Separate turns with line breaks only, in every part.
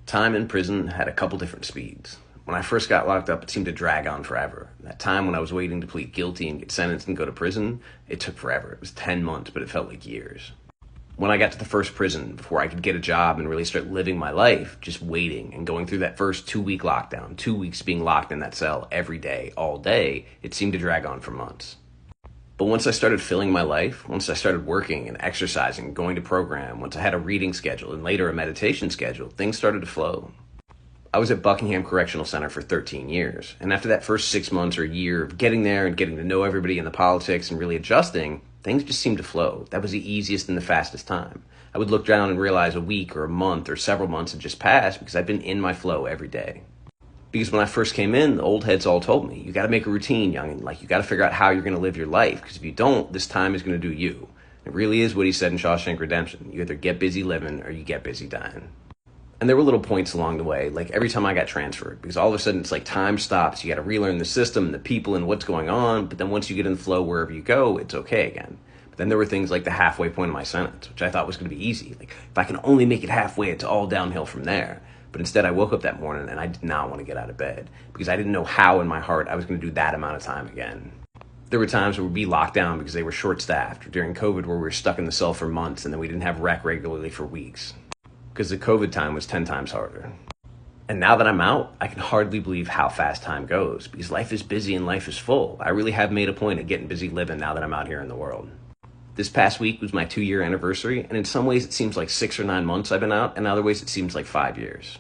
Time in prison had a couple different speeds. When I first got locked up, it seemed to drag on forever. That time when I was waiting to plead guilty and get sentenced and go to prison, it took forever. It was 10 months, but it felt like years. When I got to the first prison, before I could get a job and really start living my life, just waiting and going through that first 2-week lockdown, 2 weeks being locked in that cell every day, all day, it seemed to drag on for months. But once I started filling my life, once I started working and exercising, going to program, once I had a reading schedule and later a meditation schedule, things started to flow. I was at Buckingham Correctional Center for 13 years, and after that first 6 months or a year of getting there and getting to know everybody in the politics and really adjusting, things just seemed to flow. That was the easiest and the fastest time. I would look down and realize a week or a month or several months had just passed because I'd been in my flow every day. Because when I first came in, the old heads all told me, you got to make a routine, youngin'. Like, you got to figure out how you're going to live your life. Because if you don't, this time is going to do you. It really is what he said in Shawshank Redemption. You either get busy living or you get busy dying. And there were little points along the way, like every time I got transferred. Because all of a sudden, it's like time stops. You got to relearn the system and the people and what's going on. But then once you get in the flow wherever you go, it's okay again. But then there were things like the halfway point of my sentence, which I thought was going to be easy. Like, if I can only make it halfway, it's all downhill from there. But instead, I woke up that morning and I did not want to get out of bed because I didn't know how in my heart I was going to do that amount of time again. There were times where we'd be locked down because they were short-staffed, or during COVID where we were stuck in the cell for months and then we didn't have rec regularly for weeks because the COVID time was 10 times harder. And now that I'm out, I can hardly believe how fast time goes because life is busy and life is full. I really have made a point of getting busy living now that I'm out here in the world. This past week was my 2-year anniversary, and in some ways it seems like 6 or 9 months I've been out, and in other ways it seems like 5 years.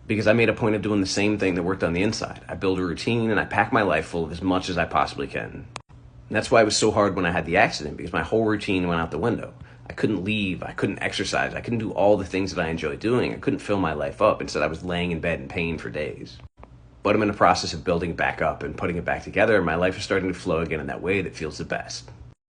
Because I made a point of doing the same thing that worked on the inside. I build a routine, and I pack my life full of as much as I possibly can. And that's why it was so hard when I had the accident, because my whole routine went out the window. I couldn't leave, I couldn't exercise, I couldn't do all the things that I enjoy doing, I couldn't fill my life up. Instead, I was laying in bed in pain for days. But I'm in the process of building it back up and putting it back together, and my life is starting to flow again in that way that feels the best.